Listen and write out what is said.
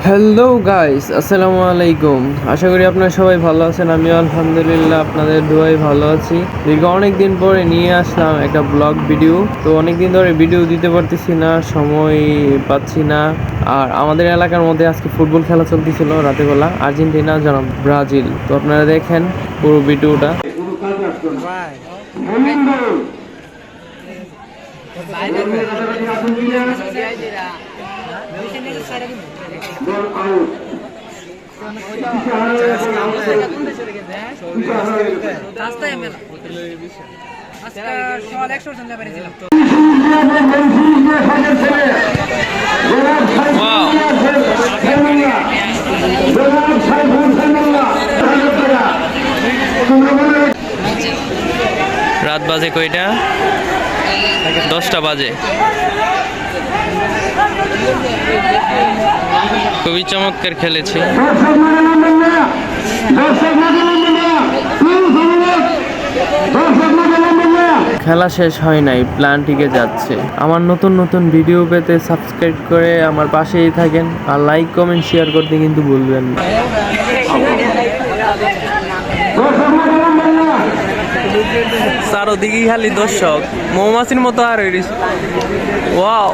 Hello guys, আসসালামু আলাইকুম। আশা করি আপনারা সবাই ভালো আছেন। আমিও আলহামদুলিল্লাহ আপনাদের দোয়ায় ভালো আছি। দীর্ঘ অনেক দিন পরে নিয়ে আসলাম একটা ব্লগ ভিডিও। তো অনেক দিন ধরে ভিডিও দিতে পারতেছি না, সময় পাচ্ছি না। আর আমাদের এলাকার মধ্যে আজকে ফুটবল খেলা চলতেছিল রাতেবেলা, আর্জেন্টিনা জনাব ব্রাজিল। তো আপনারা দেখেন পুরো ভিডিওটা। রাত বাজে কয়টা? 10টা বাজে। খুবই চমৎকার খেলেছে। খেলা শেষ হয় নাই, প্ল্যান টিকে যাচ্ছে। আমার নতুন নতুন ভিডিও পেতে সাবস্ক্রাইব করে আমার পাশেই থাকেন, আর লাইক কমেন্ট শেয়ার করতে কিন্তু ভুলবেন না। চারোদিকে খালি দর্শক, মৌমাছির মতো আর ওয়াও।